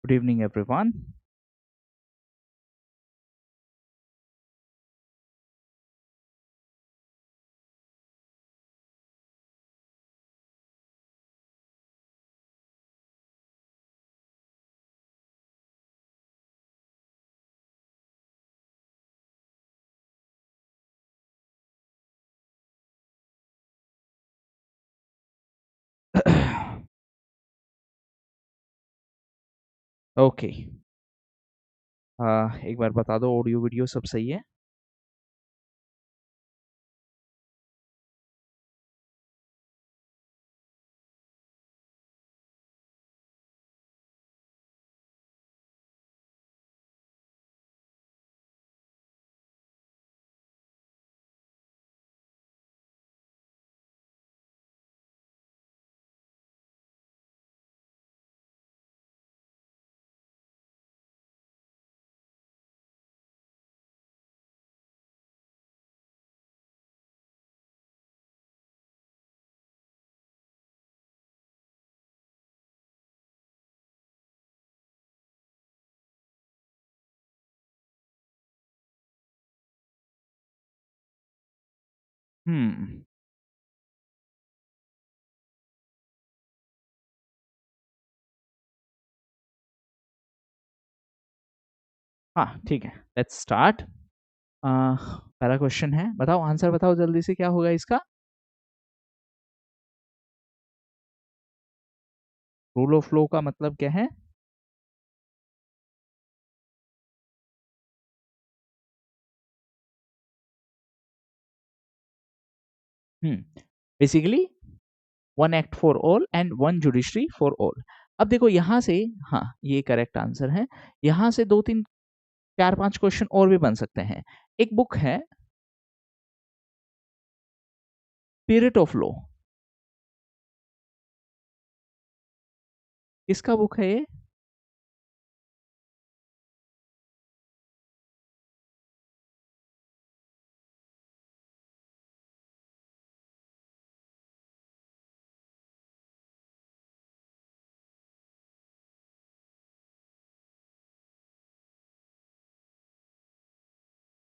Good evening, everyone. Okay, एक बार बता दो ऑडियो वीडियो सब सही है? हम्म हाँ, ठीक है, लेट्स स्टार्ट। पहला क्वेश्चन है, बताओ आंसर बताओ जल्दी से, क्या होगा इसका? रूल ऑफ लॉ का मतलब क्या है? Basically one act for all and one judiciary for all. अब देखो यहाँ से, हाँ ये करेक्ट आंसर है। यहाँ से दो तीन चार पांच क्वेश्चन और भी बन सकते हैं। एक बुक है स्पिरिट ऑफ लॉ, किसका बुक है ये?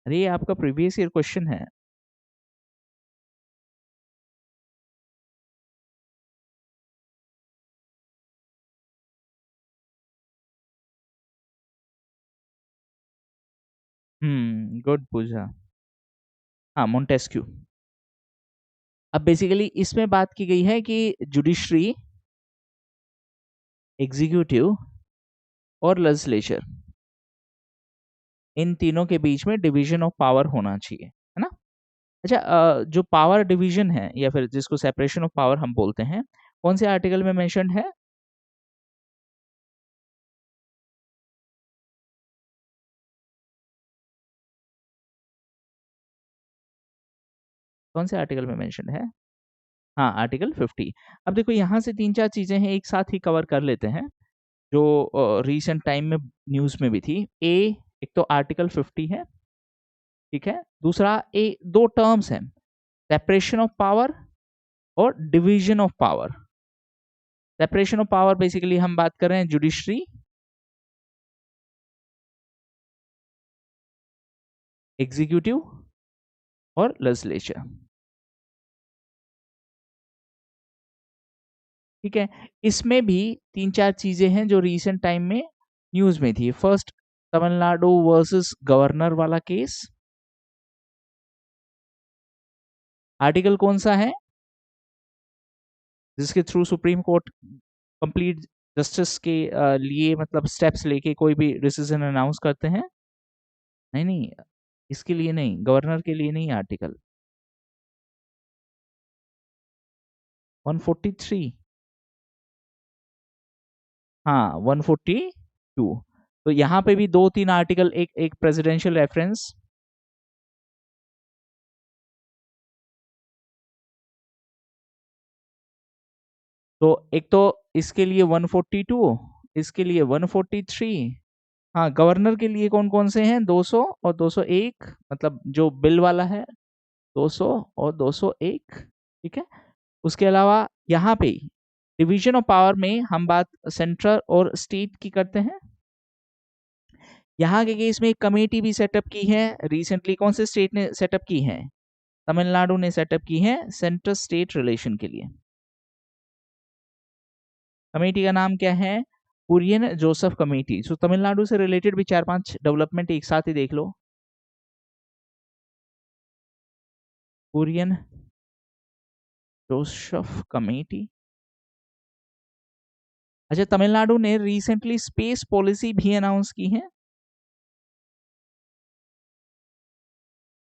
अरे ये आपका प्रीवियस ईयर क्वेश्चन है। गुड पूछा। हाँ, मोंटेस्क्यू। अब बेसिकली इसमें बात की गई है कि जुडिशरी, एग्जीक्यूटिव और लेजिस्लेचर, इन तीनों के बीच में डिवीजन ऑफ पावर होना चाहिए, है ना? अच्छा, जो पावर डिवीजन है या फिर जिसको सेपरेशन ऑफ पावर हम बोलते हैं, कौन से आर्टिकल में मेंशन्ड है? कौन से आर्टिकल में मेंशन्ड है? हाँ, आर्टिकल 50। अब देखो यहाँ से तीन चार चीजें हैं, एक साथ ही कवर कर लेते हैं, जो रिसेंट टाइम में न्यूज में भी थी। एक तो आर्टिकल 50 है, ठीक है। दूसरा, दो टर्म्स हैं, सेपरेशन ऑफ पावर और division of power. Separation of power basically हम बात कर रहे हैं जुडिशरी, एग्जीक्यूटिव और लेजिस्लेचर, ठीक है। इसमें भी तीन चार चीजें हैं जो रिसेंट टाइम में न्यूज में थी। फर्स्ट, तमिलनाडु वर्सेस गवर्नर वाला केस। आर्टिकल कौन सा है जिसके through supreme court complete justice के लिए मतलब स्टेप्स लेके कोई भी डिसीजन अनाउंस करते हैं? नहीं नहीं, इसके लिए नहीं, गवर्नर के लिए नहीं आर्टिकल। 143। हाँ, 142। तो यहाँ पे भी दो तीन आर्टिकल, एक एक प्रेसिडेंशियल रेफरेंस। तो एक तो इसके लिए 142, इसके लिए 143। हाँ, गवर्नर के लिए कौन कौन से हैं? 200 और 201, मतलब जो बिल वाला है 200 और 201, ठीक है। उसके अलावा यहाँ पे डिवीजन ऑफ पावर में हम बात सेंट्रल और स्टेट की करते हैं। यहाँ के केस में एक कमेटी भी सेटअप की है रिसेंटली। कौन से स्टेट ने सेटअप की है? तमिलनाडु ने सेटअप की है सेंट्रल स्टेट रिलेशन के लिए। कमेटी का नाम क्या है? कुरियन जोसेफ कमेटी। सो तमिलनाडु से रिलेटेड भी 4-5 डेवलपमेंट एक साथ ही देख लो। कुरियन जोसेफ कमेटी। अच्छा, तमिलनाडु ने रिसेंटली स्पेस पॉलिसी भी अनाउंस की है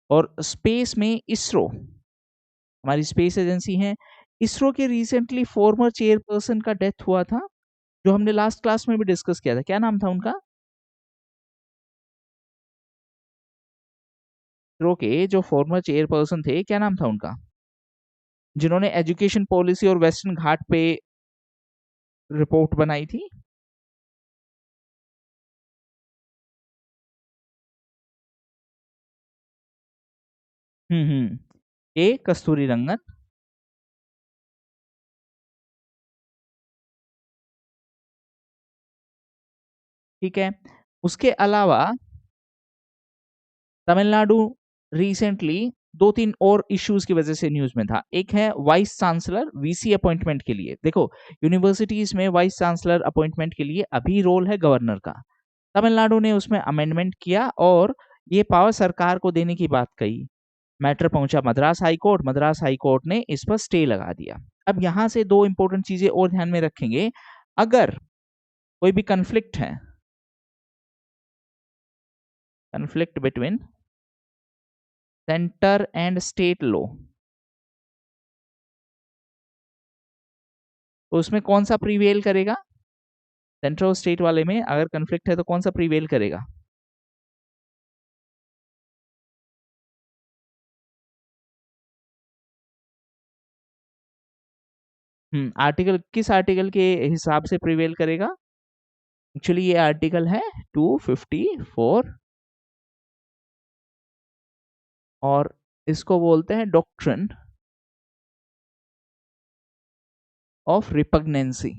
और स्पेस में इसरो, हमारी स्पेस एजेंसी है, इसरो के रिसेंटली फॉर्मर चेयरपर्सन का डेथ हुआ था, जो हमने लास्ट क्लास में भी डिस्कस किया था। क्या नाम था उनका? इसरो के जो फॉर्मर चेयरपर्सन थे, क्या नाम था उनका, जिन्होंने एजुकेशन पॉलिसी और वेस्टर्न घाट पे रिपोर्ट बनाई थी? ए कस्तूरी रंगन। ठीक है, उसके अलावा तमिलनाडु रिसेंटली 2-3 और इश्यूज की वजह से न्यूज में था। एक है वाइस चांसलर वीसी अपॉइंटमेंट के लिए। देखो, यूनिवर्सिटीज में वाइस चांसलर अपॉइंटमेंट के लिए अभी रोल है गवर्नर का। तमिलनाडु ने उसमें अमेंडमेंट किया और ये पावर सरकार को देने की बात कही। मैटर पहुंचा Madras high court, Madras high court ने इस पर स्टे लगा दिया। अब यहां से दो इंपॉर्टेंट चीजें और ध्यान में रखेंगे। अगर कोई भी कन्फ्लिक्ट है, conflict between centre and state law, तो उसमें कौन सा प्रीवेल करेगा? सेंट्रल और स्टेट वाले में अगर कन्फ्लिक्ट है तो कौन सा प्रीवेल करेगा? आर्टिकल, किस आर्टिकल के हिसाब से प्रीवेल करेगा? एक्चुअली ये आर्टिकल है 254 और इसको बोलते हैं डॉक्ट्रिन ऑफ रिपग्नेंसी,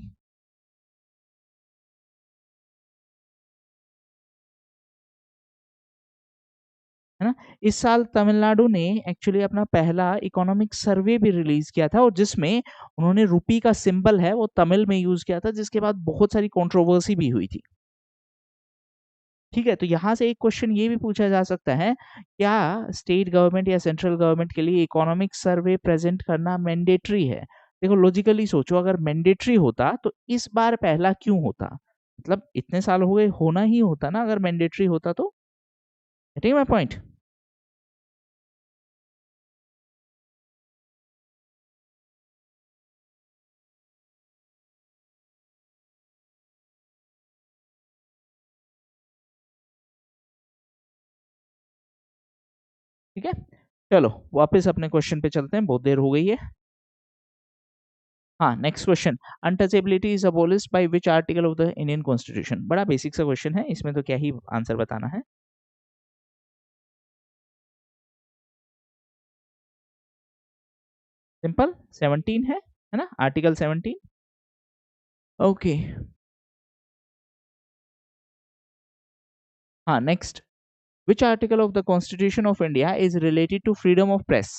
है ना। इस साल तमिलनाडु ने एक्चुअली अपना पहला इकोनॉमिक सर्वे भी रिलीज किया था और जिसमें उन्होंने रुपी का सिंबल है वो तमिल में यूज किया था, जिसके बाद बहुत सारी कंट्रोवर्सी भी हुई थी। ठीक है, तो यहां से एक क्वेश्चन ये भी पूछा जा सकता है, क्या स्टेट गवर्नमेंट या सेंट्रल गवर्नमेंट के लिए इकोनॉमिक सर्वे प्रेजेंट करना मैंडेटरी है? देखो, लॉजिकली सोचो, अगर मैंडेटरी होता तो इस बार पहला क्यों होता? मतलब इतने साल हो गए, होना ही होता ना अगर मैंडेटरी होता तो। ठीक है माय पॉइंट। ठीक है, चलो वापस अपने क्वेश्चन पे चलते हैं, बहुत देर हो गई है। हाँ, next question, untouchability is abolished by which article of the Indian constitution? बड़ा बेसिक सा क्वेश्चन है, इसमें तो क्या ही आंसर बताना है। सिंपल, 17 है ना, आर्टिकल 17। ओके, हाँ next, which article of the constitution of India is related to freedom of press?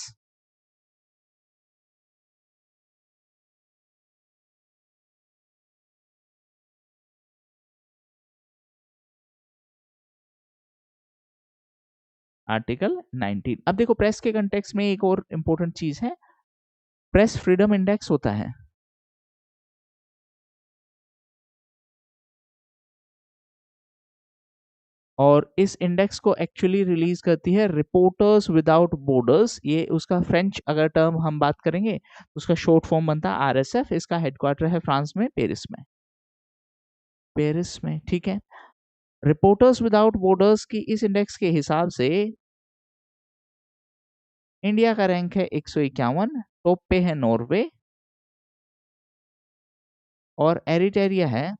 Article 19। अब देखो, प्रेस के कंटेक्स्ट में एक और इंपॉर्टेंट चीज है, प्रेस फ्रीडम इंडेक्स होता है। और इस इंडेक्स को एक्चुअली रिलीज करती है रिपोर्टर्स विदाउट बॉर्डर्स। ये उसका फ्रेंच अगर टर्म हम बात करेंगे तो उसका शॉर्ट फॉर्म बनता है आरएसएफ। इसका हेडक्वार्टर है फ्रांस में, पेरिस में। पेरिस में, ठीक है। रिपोर्टर्स विदाउट बॉर्डर्स की इस इंडेक्स के हिसाब से इंडिया का रैंक है 151, टॉप पे है नॉर्वे और एरिटेरिया है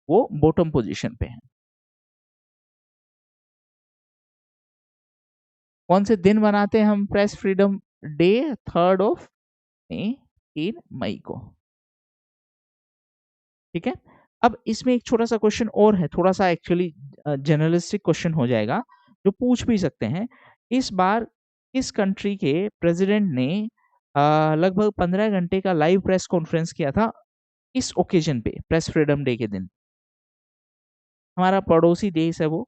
वो बॉटम पोजीशन पे है। कौन से दिन मनाते हैं हम press freedom day? 3rd of में 3 मई को। ठीक है। अब इसमें एक छोटा सा क्वेश्चन और है, थोड़ा सा एक्चुअली जर्नलिस्टिक क्वेश्चन हो जाएगा, जो पूछ भी सकते हैं। इस बार किस कंट्री के प्रेसिडेंट ने लगभग 15 घंटे का लाइव प्रेस कॉन्फ्रेंस किया था इस ओकेजन पे, प्रेस फ्रीडम डे के दिन? हमारा पड़ोसी देश है वो।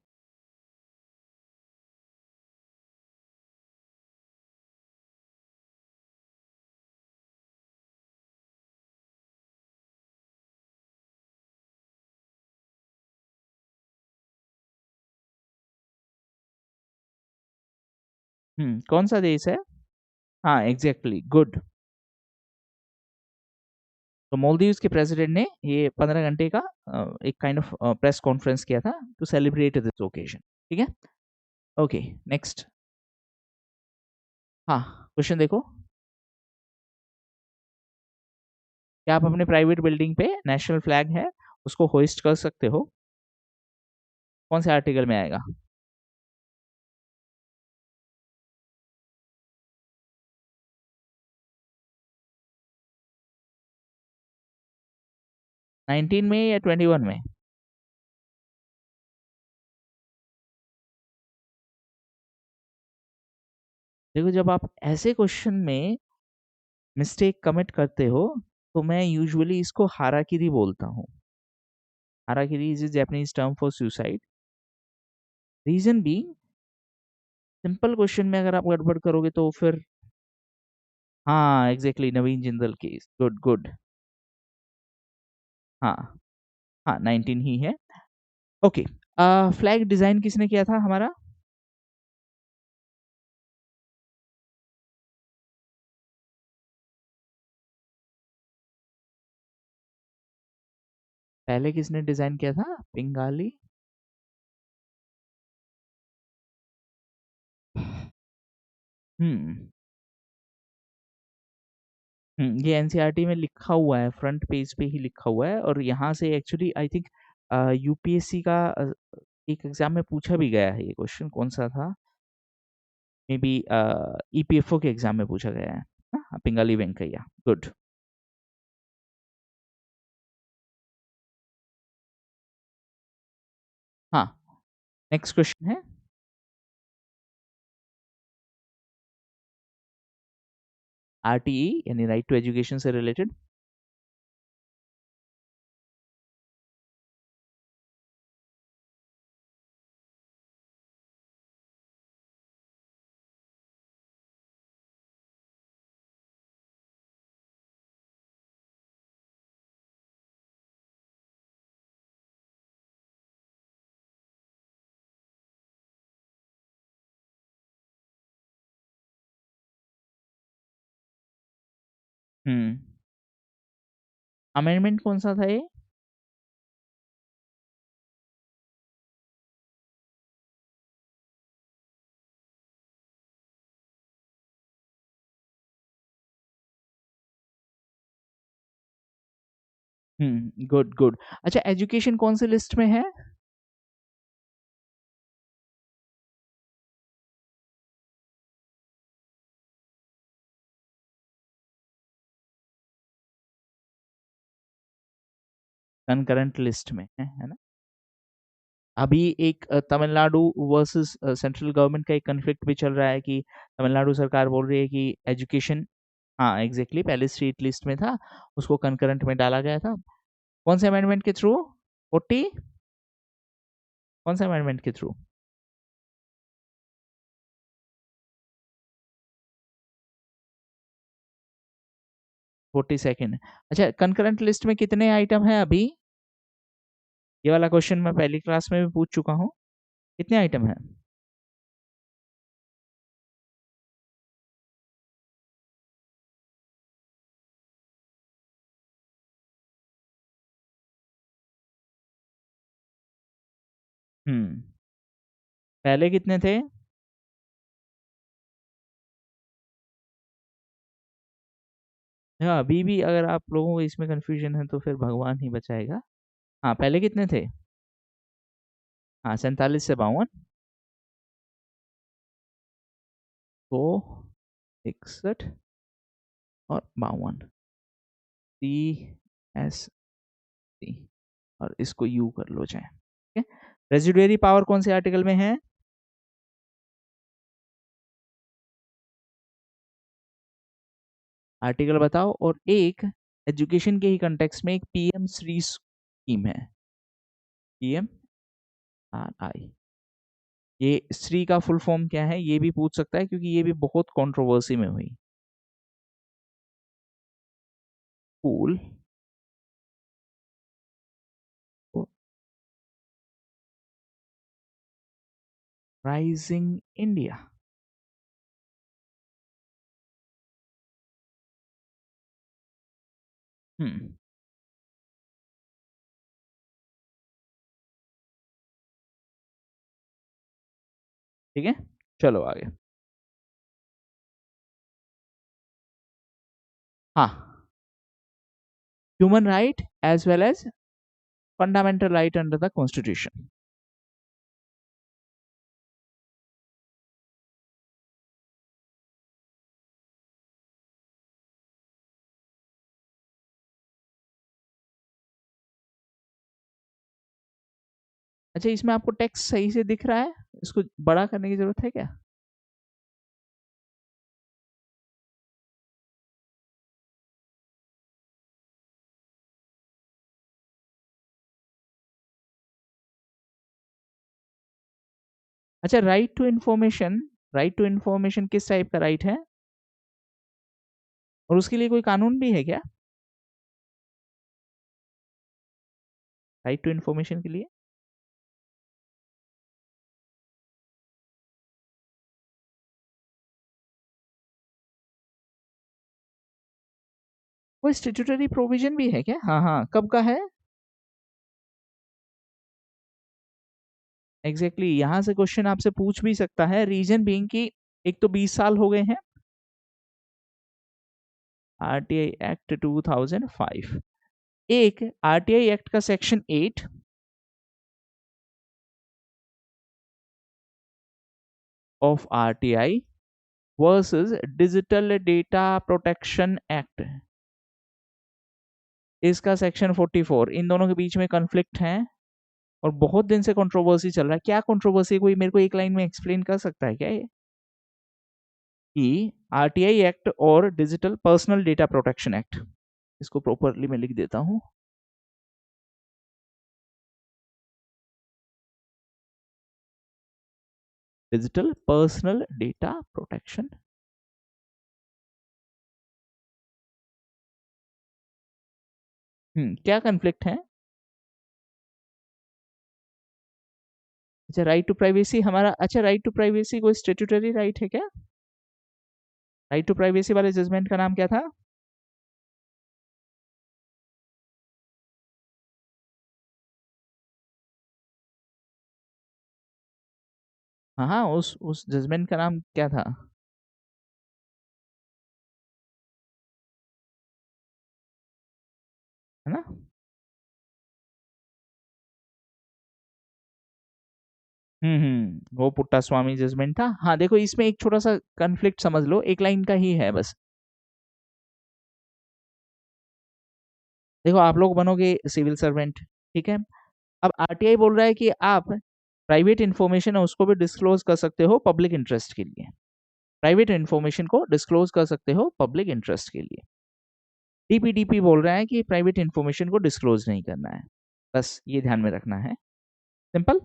कौन सा देश है? हाँ, एग्जैक्टली, गुड। तो मालदीव्स के प्रेसिडेंट ने ये 15 घंटे का एक काइंड ऑफ प्रेस कॉन्फ्रेंस किया था टू सेलिब्रेट दिस ओकेजन। ठीक है। Okay, next. हाँ, क्वेश्चन देखो। क्या आप अपने प्राइवेट बिल्डिंग पे नेशनल फ्लैग है उसको होइस्ट कर सकते हो? कौन से आर्टिकल में आएगा? नाइनटीन में या 21 में? देखो, जब आप ऐसे क्वेश्चन में मिस्टेक कमिट करते हो तो मैं यूजुअली इसको हाराकिरी बोलता हूँ। Harakiri is a Japanese term for suicide. Reason B, simple question में अगर आप गड़बड़ करोगे तो फिर। हाँ, exactly, Naveen Jindal case, good good. हाँ हाँ, 19 ही है। ओके। फ्लैग डिजाइन किसने किया था हमारा? पहले किसने डिजाइन किया था? पिंगाली। हम्म ये एनसीईआरटी में लिखा हुआ है, फ्रंट पेज पे ही लिखा हुआ है, और यहाँ से एक्चुअली आई थिंक यूपीएससी का एक एग्जाम में पूछा भी गया है। ये क्वेश्चन कौन सा था? मे बी ईपीएफओ के एग्जाम में पूछा गया है। हाँ, पिंगाली वेंकैया, गुड। हाँ, नेक्स्ट क्वेश्चन है। आरटीई यानी राइट टू एजुकेशन से रिलेटेड। हम्म अमेंडमेंट कौन सा था ये? Good good. अच्छा, एजुकेशन कौन सी लिस्ट में है? कंकरेंट लिस्ट में है ना? अभी एक तमिलनाडु वर्सेस सेंट्रल गवर्नमेंट का एक कन्फ्लिक्ट भी चल रहा है कि तमिलनाडु सरकार बोल रही है कि एजुकेशन। हाँ, एग्जैक्टली, पहले स्टेट लिस्ट में था, उसको कंकरेंट में डाला गया था। कौन से अमेंडमेंट के थ्रू? 40? कौन से अमेंडमेंट के थ्रू? 42nd। अच्छा, कंकरेंट लिस्ट में कितने आइटम हैं अभी? ये वाला क्वेश्चन मैं पहली क्लास में भी पूछ चुका हूँ। कितने आइटम हैं? हम्म पहले कितने थे? हाँ, अभी भी अगर आप लोगों को इसमें कंफ्यूजन है तो फिर भगवान ही बचाएगा। हाँ, पहले कितने थे? हाँ, 47 से 52। तो 61 और 52 CSC और इसको U कर लो चाहे, ठीक है। रेजिडुअरी पावर कौन से आर्टिकल में है? आर्टिकल बताओ। और एक एजुकेशन के ही कंटेक्स्ट में एक पीएम श्री स्कीम है, PMRI। ये श्री का फुल फॉर्म क्या है ये भी पूछ सकता है, क्योंकि ये भी बहुत कंट्रोवर्सी में हुई। School rising India. हम्म, ठीक है, चलो आगे। हाँ, human right as well as fundamental right under the constitution. अच्छा, इसमें आपको टेक्स्ट सही से दिख रहा है? इसको बड़ा करने की जरूरत है क्या? अच्छा, राइट टू इन्फॉर्मेशन किस टाइप का राइट है, और उसके लिए कोई कानून भी है क्या राइट टू इन्फॉर्मेशन के लिए? कोई स्टेट्यूटरी प्रोविजन भी है क्या? हाँ हाँ, कब का है? एग्जैक्टली exactly, यहाँ से क्वेश्चन आपसे पूछ भी सकता है, रीजन बीइंग कि एक तो 20 साल हो गए हैं आरटीआई एक्ट 2005। एक आरटीआई एक्ट का section 8 of RTI versus digital data protection act, इसका सेक्शन 44, इन दोनों के बीच में कॉन्फ्लिक्ट है और बहुत दिन से कंट्रोवर्सी चल रहा है। क्या कंट्रोवर्सी, कोई मेरे को एक लाइन में एक्सप्लेन कर सकता है क्या ये? कि आरटीआई एक्ट और digital personal data protection act, इसको प्रॉपरली मैं लिख देता हूं, डिजिटल पर्सनल डेटा प्रोटेक्शन। क्या कन्फ्लिक्ट है? अच्छा, राइट टू प्राइवेसी हमारा, अच्छा राइट टू प्राइवेसी कोई स्टेट्यूटरी राइट है क्या? राइट टू प्राइवेसी वाले जजमेंट का नाम क्या था? हाँ हाँ, उस जजमेंट का नाम क्या था? है ना? वो पुट्टा स्वामी जजमेंट था। हाँ देखो, इसमें एक छोटा सा कन्फ्लिक्ट समझ लो, एक लाइन का ही है बस। देखो, आप लोग बनोगे सिविल सर्वेंट, ठीक है। अब आरटीआई बोल रहा है कि आप प्राइवेट इंफॉर्मेशन है उसको भी डिस्क्लोज कर सकते हो पब्लिक इंटरेस्ट के लिए, प्राइवेट इंफॉर्मेशन को डिस्क्लोज कर सकते हो पब्लिक इंटरेस्ट के लिए। डीपीडीपी बोल रहा है कि प्राइवेट इंफॉर्मेशन को डिस्क्लोज नहीं करना है, बस ये ध्यान में रखना है, सिंपल।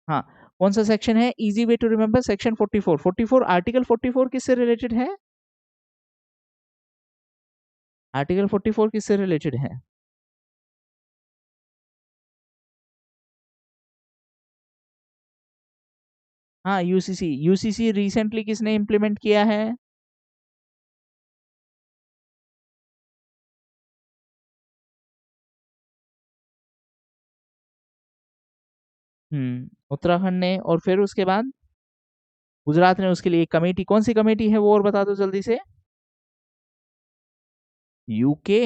हाँ, कौन सा सेक्शन है? Easy way to remember, section 44। 44 article 44 किससे रिलेटेड है? आर्टिकल 44 किससे रिलेटेड है? हाँ, यूसीसी। यूसीसी रिसेंटली किसने इंप्लीमेंट किया है? उत्तराखंड ने, और फिर उसके बाद गुजरात ने उसके लिए एक कमेटी, कौन सी कमेटी है वो और बता दो जल्दी से। यूके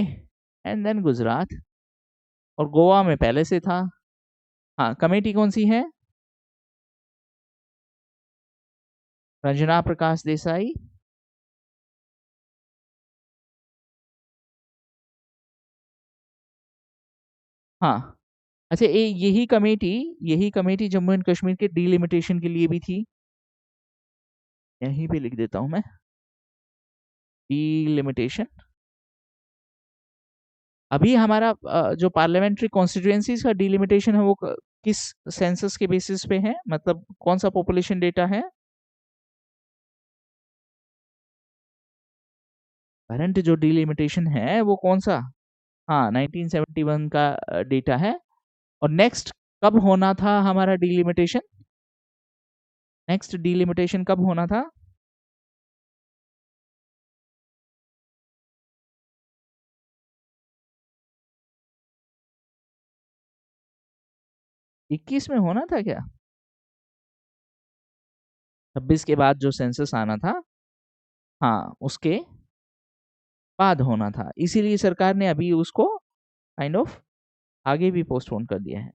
एंड देन गुजरात, और गोवा में पहले से था। हाँ, कमेटी कौन सी है? रंजना प्रकाश देसाई, हाँ। अच्छा, यही कमेटी जम्मू एंड कश्मीर के डिलिमिटेशन के लिए भी थी। यहीं पे लिख देता हूं मैं, डिलिमिटेशन। अभी हमारा जो पार्लियामेंट्री कॉन्स्टिट्यूएंसीज का डिलिमिटेशन है वो किस सेंसस के बेसिस पे है, मतलब कौन सा पॉपुलेशन डेटा है? करंट जो डिलिमिटेशन है वो कौन सा? हाँ, 1971 का डेटा है। और नेक्स्ट कब होना था हमारा डिलिमिटेशन? नेक्स्ट डिलिमिटेशन कब होना था? 21 में होना था क्या? 26 के बाद जो सेंसस आना था, हाँ, उसके बाद होना था। इसीलिए सरकार ने अभी उसको काइंड ऑफ आगे भी पोस्टपोन कर दिया है।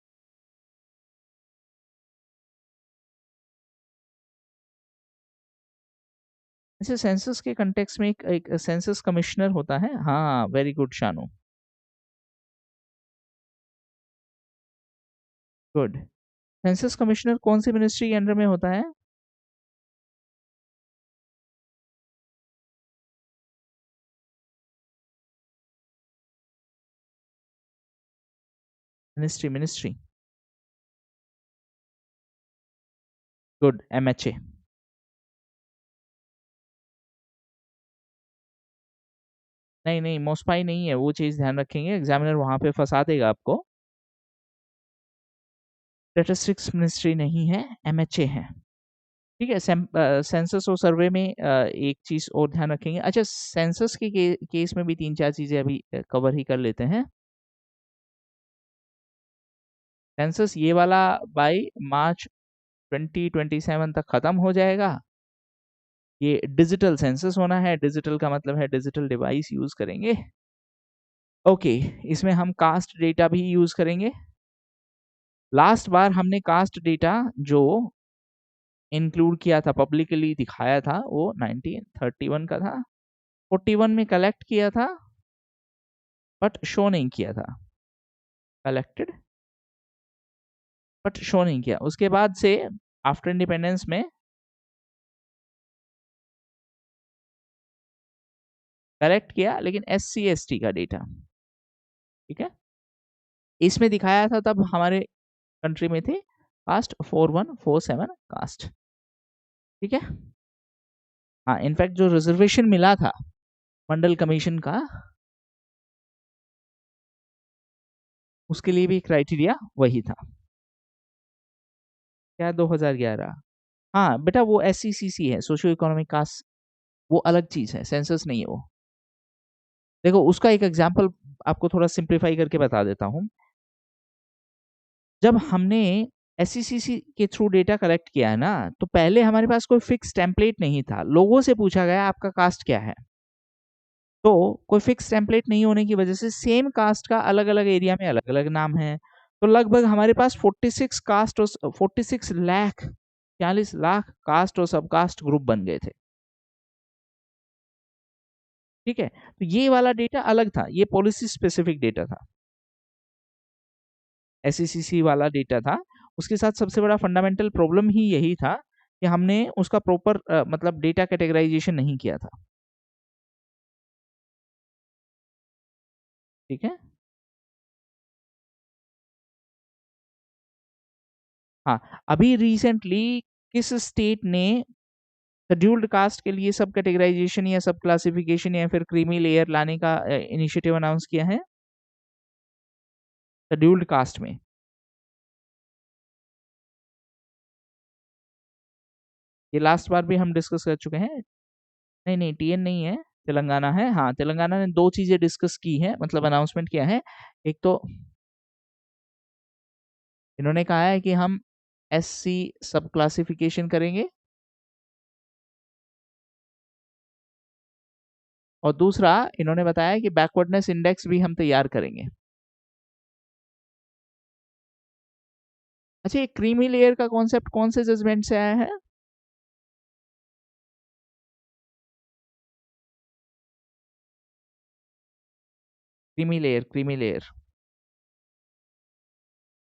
ऐसे सेंसस के कंटेक्स्ट में एक सेंसस कमिश्नर होता है। हाँ, very good Shanu, good. Census commissioner कौन सी मिनिस्ट्री के अंडर में होता है? Ministry, good, MHA. नहीं नहीं, मोस्पाई नहीं है, वो चीज ध्यान रखेंगे, एग्जामिनर वहां पे फंसा देगा आपको। स्टैटिस्टिक्स मिनिस्ट्री नहीं है, एमएचए है। ठीक है। सेंसस और सर्वे में एक चीज और ध्यान रखेंगे। अच्छा, सेंसस के केस में भी तीन चार चीजें अभी कवर ही कर लेते हैं। सेंसस ये वाला बाय मार्च 2027 तक खत्म हो जाएगा। ये डिजिटल सेंसस होना है, डिजिटल का मतलब है डिजिटल डिवाइस यूज करेंगे। ओके, इसमें हम कास्ट डेटा भी यूज करेंगे। लास्ट बार हमने कास्ट डेटा जो इंक्लूड किया था, पब्लिकली दिखाया था, वो 1931 का था। 41 में कलेक्ट किया था बट शो नहीं किया था, कलेक्टेड बट शो नहीं किया। उसके बाद से आफ्टर इंडिपेंडेंस में कलेक्ट किया, लेकिन SC ST का डेटा। ठीक है, इसमें दिखाया था तब हमारे कंट्री में थे कास्ट 4147 कास्ट। ठीक है। हाँ, इनफैक्ट जो रिजर्वेशन मिला था मंडल कमीशन का, उसके लिए भी क्राइटेरिया वही था। क्या 2011? हाँ बेटा, वो SECC है, सोशियो इकोनॉमिक कास्ट, वो अलग चीज है, सेंसस नहीं है वो। देखो, उसका एक एग्जांपल आपको थोड़ा सिंप्लीफाई करके बता देता हूँ। जब हमने SECC के थ्रू डेटा कलेक्ट किया है ना, तो पहले हमारे पास कोई फिक्स टेम्पलेट नहीं था। लोगों से पूछा गया आपका कास्ट क्या है, तो कोई फिक्स टेम्पलेट नहीं होने की वजह से सेम कास्ट का अलग अलग एरिया में अलग अलग नाम है। तो लगभग हमारे पास 46 कास्ट और 46 लाख, 40 लाख कास्ट और सब कास्ट ग्रुप बन गए थे। ठीक है, तो ये वाला डेटा अलग था, ये पॉलिसी स्पेसिफिक डेटा था, SECC वाला डेटा था। उसके साथ सबसे बड़ा फंडामेंटल प्रॉब्लम ही यही था कि हमने उसका प्रॉपर मतलब डेटा कैटेगराइजेशन नहीं किया था। ठीक है। हाँ, अभी रिसेंटली किस स्टेट ने शेड्यूल्ड कास्ट के लिए सब कैटेगराइजेशन या सब क्लासिफिकेशन या फिर क्रीमी लेयर लाने का इनिशिएटिव अनाउंस किया है शेड्यूल्ड कास्ट में? ये लास्ट बार भी हम डिस्कस कर चुके हैं। नहीं नहीं, TN नहीं है, तेलंगाना है। हाँ, तेलंगाना ने दो चीजें डिस्कस की है, मतलब अनाउंसमेंट किया है। एक तो इन्होंने कहा है कि हम SC सब क्लासिफिकेशन करेंगे, और दूसरा इन्होंने बताया कि बैकवर्डनेस इंडेक्स भी हम तैयार करेंगे। अच्छा, ये क्रीमी लेयर का कॉन्सेप्ट कौन से जजमेंट से आया है? क्रीमी लेयर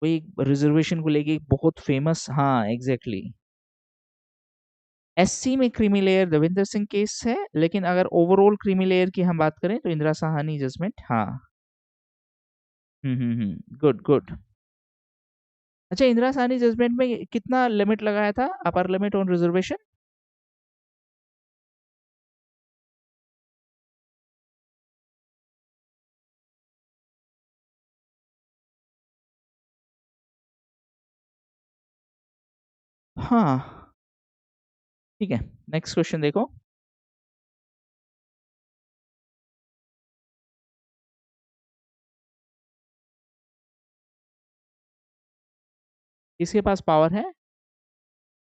वही रिजर्वेशन को लेके एक बहुत फेमस, हाँ एग्जैक्टली। एससी में creamy layer Devendra Singh case है, लेकिन अगर ओवरऑल क्रीमी लेयर की हम बात करें तो इंदिरा साहनी जजमेंट, हाँ। Good good. अच्छा, इंदिरा साहनी जजमेंट में कितना लिमिट लगाया था, अपर लिमिट ऑन रिजर्वेशन? हाँ ठीक है, नेक्स्ट क्वेश्चन देखो। किसके पास पावर है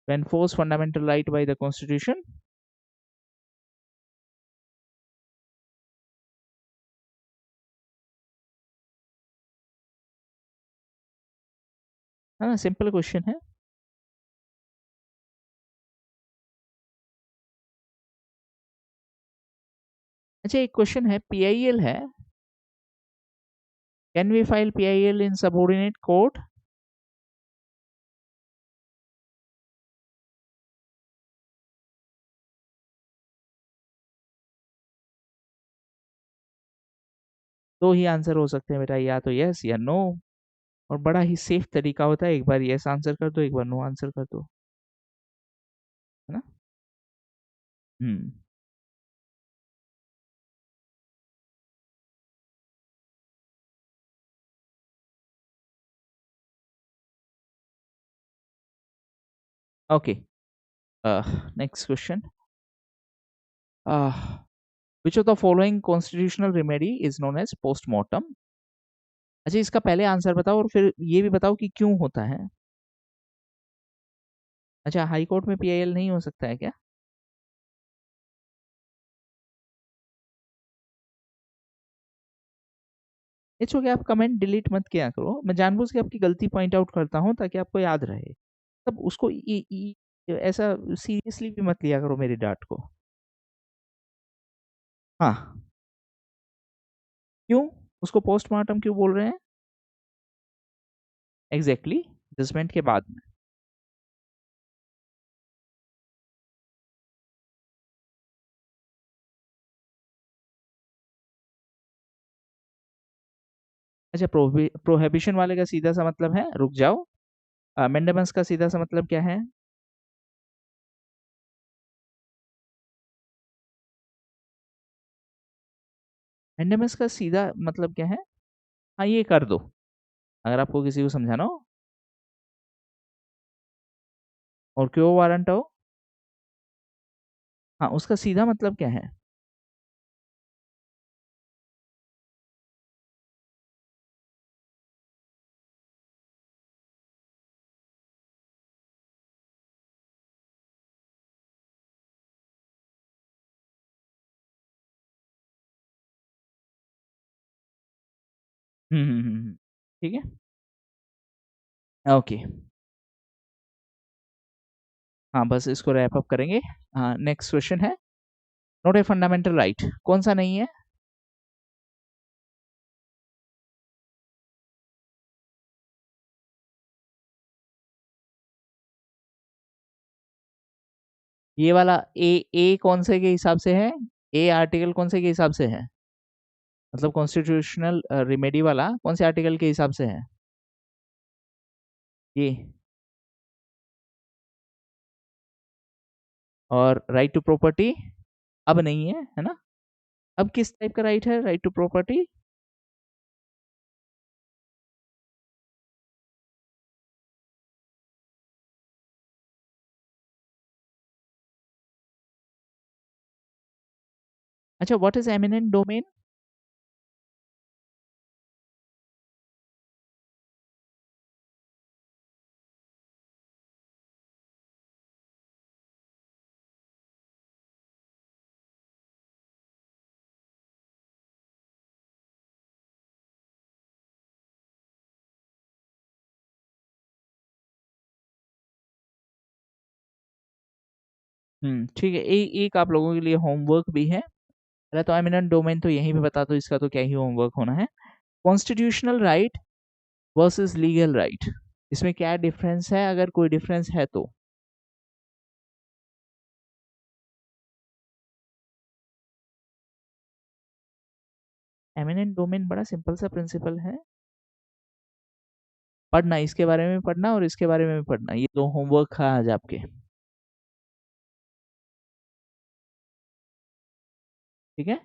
to enforce fundamental right by the constitution? हाँ सिंपल क्वेश्चन है। अच्छा, एक क्वेश्चन है, पीआईएल है, can we file PIL in subordinate court? दो ही आंसर हो सकते हैं बेटा, या तो यस या नो। और बड़ा ही सेफ तरीका होता है, एक बार यस आंसर कर दो, एक बार नो आंसर कर दो, है ना। Hmm. Okay, next question. Which of the following constitutional remedy is known as postmortem? अच्छा, इसका पहले आंसर बताओ और फिर ये भी बताओ कि क्यों होता है। अच्छा, हाई कोर्ट में पीआईएल नहीं हो सकता है क्या? इट्स ओके, आप कमेंट डिलीट मत किया करो, मैं जानबूझ के आपकी गलती पॉइंट आउट करता हूँ ताकि आपको याद रहे। तब उसको ऐसा सीरियसली भी मत लिया करो मेरी डांट को। हाँ, क्यों उसको पोस्टमार्टम क्यों बोल रहे हैं? एग्जैक्टली exactly, जजमेंट के बाद में। अच्छा, प्रोहिबिशन वाले का सीधा सा मतलब है, रुक जाओ, मेंडेमस का सीधा सा मतलब क्या है? मेंडेमस का सीधा मतलब क्या है? हाँ, ये कर दो, अगर आपको किसी को समझाना हो। और क्यों वारंट हो? हाँ, उसका सीधा मतलब क्या है? ठीक है, ओके। हाँ, बस इसको रैप अप करेंगे। हाँ, नेक्स्ट क्वेश्चन है, नॉट ए फंडामेंटल राइट, कौन सा नहीं है? ये वाला ए कौन से के हिसाब से है? ए आर्टिकल कौन से के हिसाब से है? मतलब कॉन्स्टिट्यूशनल रिमेडी वाला कौन से आर्टिकल के हिसाब से है? ये। और राइट टू प्रॉपर्टी अब नहीं है ना? अब किस टाइप का राइट है राइट टू प्रॉपर्टी? अच्छा, व्हाट इज एमिनेंट डोमेन? ठीक है, एक आप लोगों के लिए होमवर्क भी है। पहले तो एमिनेंट डोमेन तो यहीं पे बता दो, इसका तो क्या ही होमवर्क होना है। Constitutional right versus legal right, इसमें क्या डिफरेंस है, अगर कोई डिफरेंस है तो? एमिनेंट डोमेन बड़ा सिंपल सा प्रिंसिपल है, पढ़ना इसके बारे में पढ़ना और इसके बारे में भी पढ़ना, ये दो होमवर्क है आज आपके। ठीक है।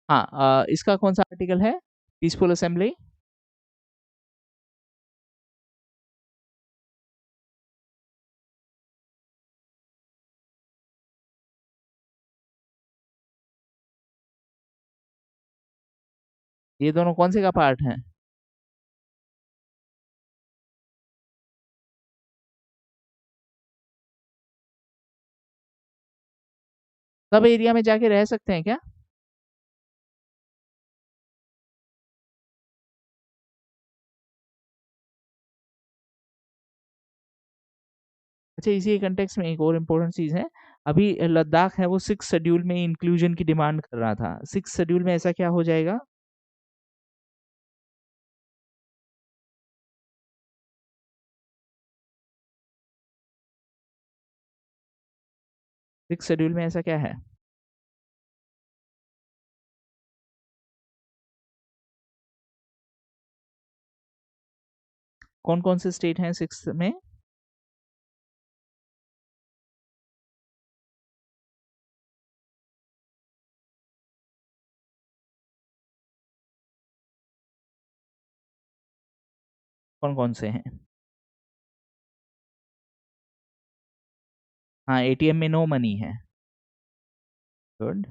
हाँ, इसका कौन सा आर्टिकल है? Peaceful assembly. ये दोनों कौन से का पार्ट है? सब एरिया में जाके रह सकते हैं क्या? अच्छा, इसी कंटेक्स में एक और इम्पोर्टेंट चीज है, अभी लद्दाख है वो 6 शेड्यूल में इंक्लूजन की डिमांड कर रहा था, 6 शेड्यूल में ऐसा क्या हो जाएगा? 6 शेड्यूल में ऐसा क्या है? कौन कौन से स्टेट हैं 6 में? कौन कौन से हैं? हाँ, एटीएम में नो मनी है। गुड।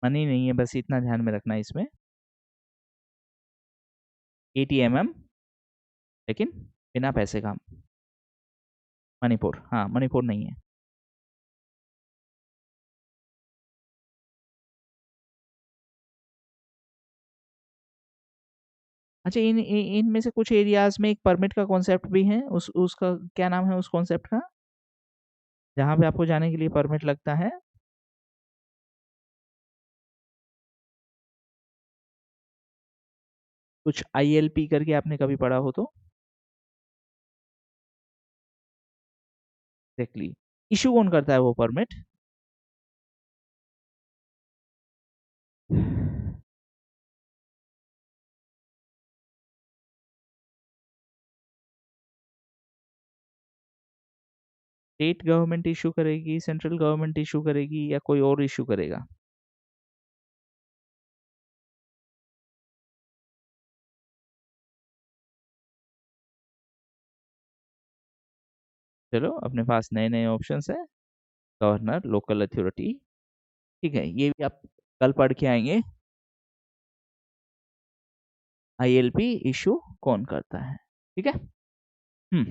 मनी नहीं है, बस इतना ध्यान में रखना इसमें। एटीएमएम, लेकिन बिना पैसे का। मणिपुर, हाँ मणिपुर नहीं है। अच्छा, इनमें से कुछ एरियाज में एक परमिट का कॉन्सेप्ट भी है, उस उसका क्या नाम है उस कॉन्सेप्ट का, जहाँ पे आपको जाने के लिए परमिट लगता है? कुछ आईएलपी करके आपने कभी पढ़ा हो तो? एग्जैक्टली। इशू कौन करता है वो परमिट? स्टेट गवर्नमेंट इशू करेगी, सेंट्रल गवर्नमेंट इशू करेगी, या कोई और इशू करेगा? चलो, अपने पास नए नए ऑप्शंस है। Governor, local authority. ठीक है, ये भी आप कल पढ़ के आएंगे, आईएलपी इशू कौन करता है। ठीक है। हम्म।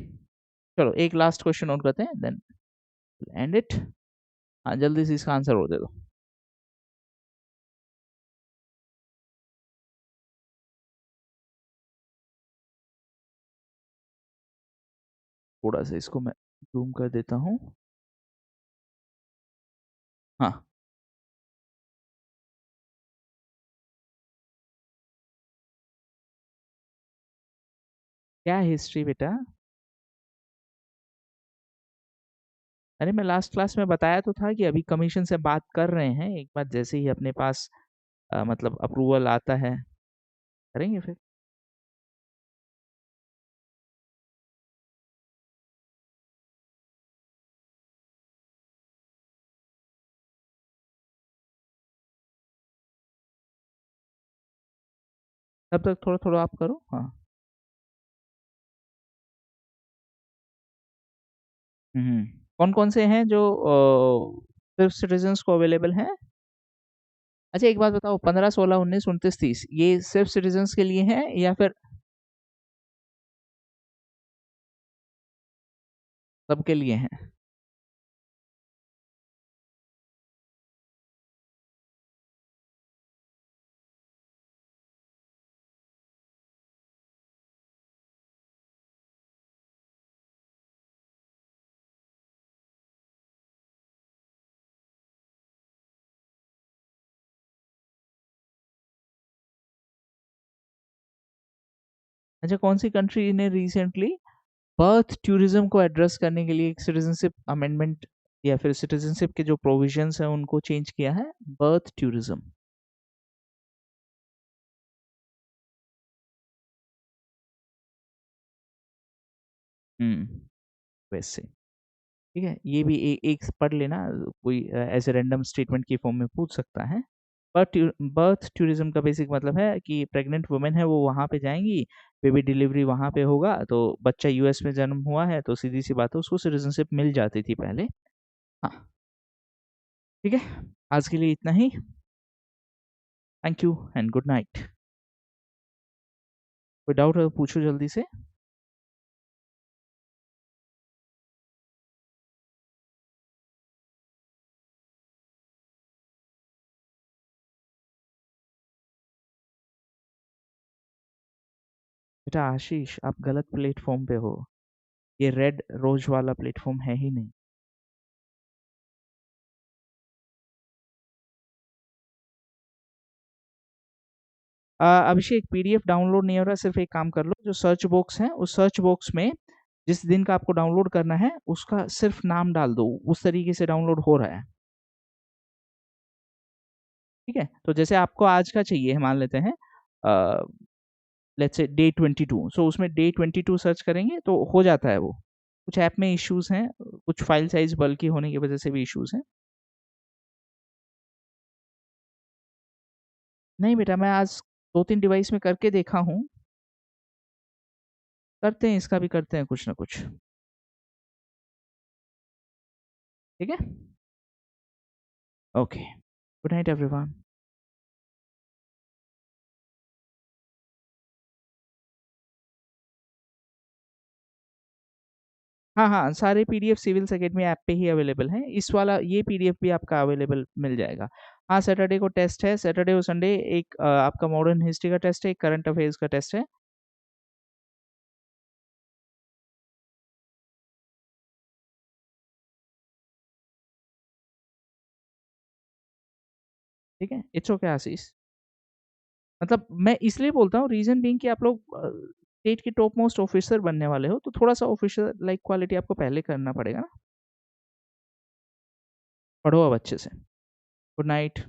चलो, एक लास्ट क्वेश्चन और करते हैं, देन एंड इट। हाँ, जल्दी से इसका आंसर और दे दो। थोड़ा सा इसको मैं जूम कर देता हूँ। हाँ। क्या हिस्ट्री बेटा? अरे, मैं लास्ट क्लास में बताया तो था कि अभी कमीशन से बात कर रहे हैं, एक बार जैसे ही अपने पास मतलब अप्रूवल आता है, करेंगे फिर। तब तक थोड़ा थोड़ा आप करो, हाँ। हम्म। कौन कौन से हैं जो सिर्फ सिटीजन्स को अवेलेबल हैं? अच्छा, एक बात बताओ, 15, 16, 19, 29, 30 ये सिर्फ सिटीजन्स के लिए हैं या फिर सबके लिए हैं? अच्छा, कौन सी कंट्री ने रिसेंटली बर्थ टूरिज्म को एड्रेस करने के लिए एक सिटीजनशिप अमेंडमेंट या फिर सिटीजनशिप के जो प्रोविजंस हैं उनको चेंज किया है? Birth tourism. वैसे ठीक है, ये भी एक पढ़ लेना, कोई ऐसे रैंडम स्टेटमेंट की फॉर्म में पूछ सकता है। बर्थ टूरिज्म का बेसिक मतलब है कि प्रेग्नेंट वुमेन है वो वहाँ पे जाएंगी, बेबी डिलीवरी वहाँ पे होगा, तो बच्चा यूएस में जन्म हुआ है तो सीधी सी बात है उसको सिटीजनशिप मिल जाती थी पहले। हाँ, ठीक है, आज के लिए इतना ही। Thank you and good night. कोई डाउट है तो पूछो जल्दी से। बेटा आशीष, आप गलत प्लेटफॉर्म पे हो, ये रेड रोज वाला प्लेटफॉर्म है ही नहीं। अभिषेक, पीडीएफ डाउनलोड नहीं हो रहा, सिर्फ एक काम कर लो, जो सर्च बॉक्स है उस सर्च बॉक्स में जिस दिन का आपको डाउनलोड करना है उसका सिर्फ नाम डाल दो, उस तरीके से डाउनलोड हो रहा है। ठीक है, तो जैसे आपको आज का चाहिए मान लेते हैं, लेट्स से डे 22, सो उसमें डे 22 सर्च करेंगे तो हो जाता है वो। कुछ ऐप में इश्यूज हैं, कुछ फाइल साइज बल्कि होने की वजह से भी इश्यूज हैं। नहीं बेटा, मैं आज 2-3 डिवाइस में करके देखा हूँ, करते हैं इसका भी, करते हैं कुछ ना कुछ। ठीक है, ओके, गुड नाइट एवरीवन। हाँ, हाँ, सारे पीडीएफ सिविल्स एकेडमी ऐप पे ही अवेलेबल हैं। इस वाला ये पीडीएफ भी आपका अवेलेबल मिल जाएगा। हाँ, सैटरडे को टेस्ट है, सैटरडे और संडे एक आपका मॉडर्न हिस्ट्री का टेस्ट है, एक करंट अफेयर्स का टेस्ट है। ठीक है, इट्स ओके आशीष। मतलब मैं इसलिए बोलता हूँ, रीज़न बीइंग कि आप लोग स्टेट के टॉप मोस्ट ऑफिसर बनने वाले हो, तो थोड़ा-सा ऑफिसर लाइक क्वालिटी आपको पहले करना पड़ेगा ना। पढ़ो अब अच्छे से। Good night.